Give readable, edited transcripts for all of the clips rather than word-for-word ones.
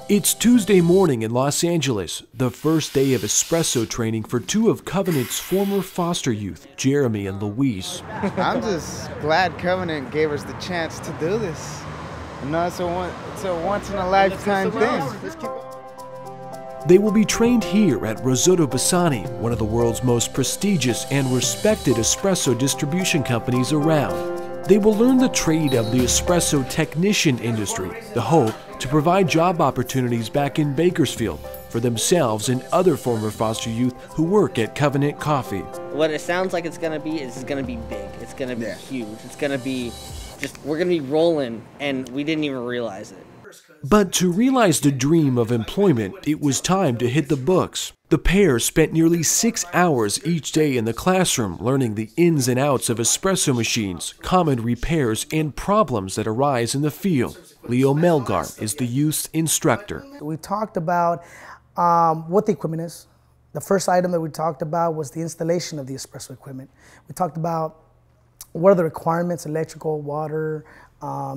It's Tuesday morning in Los Angeles, the first day of espresso training for two of Covenant's former foster youth, Jeremy and Luis. I'm just glad Covenant gave us the chance to do this. You know, it's a once-in-a-lifetime thing. They will be trained here at Rosito Bisani, one of the world's most prestigious and respected espresso distribution companies around. They will learn the trade of the espresso technician industry, the hope to provide job opportunities back in Bakersfield for themselves and other former foster youth who work at Covenant Coffee. What it sounds like it's going to be is going to be big. It's going to be huge. It's going to be we're going to be rolling, and we didn't even realize it. But to realize the dream of employment, it was time to hit the books. The pair spent nearly 6 hours each day in the classroom learning the ins and outs of espresso machines, common repairs, and problems that arise in the field. Leo Melgar is the youth's instructor. We talked about what the equipment is. The first item that we talked about was the installation of the espresso equipment. We talked about what are the requirements, electrical, water,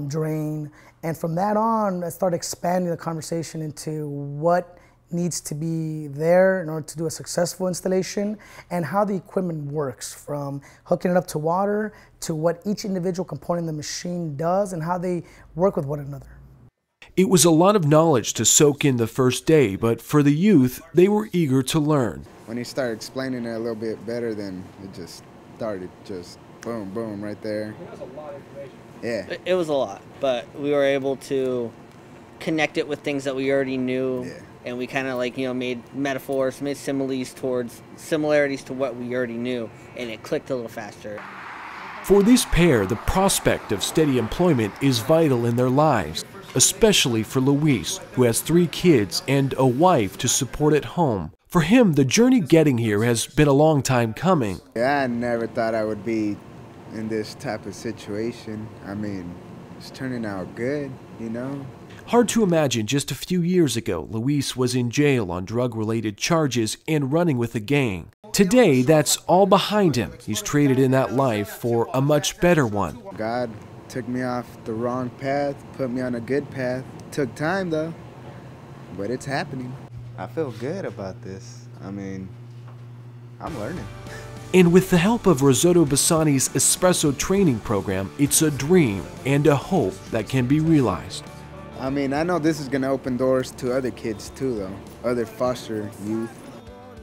drain, and from that on, I started expanding the conversation into what needs to be there in order to do a successful installation and how the equipment works, from hooking it up to water to what each individual component of the machine does and how they work with one another. It was a lot of knowledge to soak in the first day, but for the youth, they were eager to learn. When he started explaining it a little bit better, then it just started boom, boom, right there. It was a lot of information. Yeah. It was a lot, but we were able to connect it with things that we already knew. Yeah. And we kind of made metaphors, made similes towards similarities to what we already knew, and it clicked a little faster. For this pair, the prospect of steady employment is vital in their lives, especially for Luis, who has 3 kids and a wife to support at home. For him, the journey getting here has been a long time coming. Yeah, I never thought I would be in this type of situation. I mean, it's turning out good, you know? Hard to imagine just a few years ago, Luis was in jail on drug-related charges and running with a gang. Today, that's all behind him. He's traded in that life for a much better one. God took me off the wrong path, put me on a good path. Took time though, but it's happening. I feel good about this. I mean, I'm learning. And with the help of Rosito Bisani's espresso training program, it's a dream and a hope that can be realized. I mean, I know this is going to open doors to other kids too, though, other foster youth.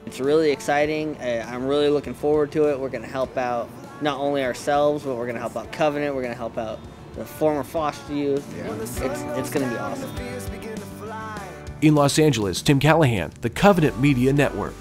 It's really exciting. I'm really looking forward to it. We're going to help out not only ourselves, but we're going to help out Covenant. We're going to help out the former foster youth. Yeah. It's going to be awesome. In Los Angeles, Tim Callahan, the Covenant Media Network.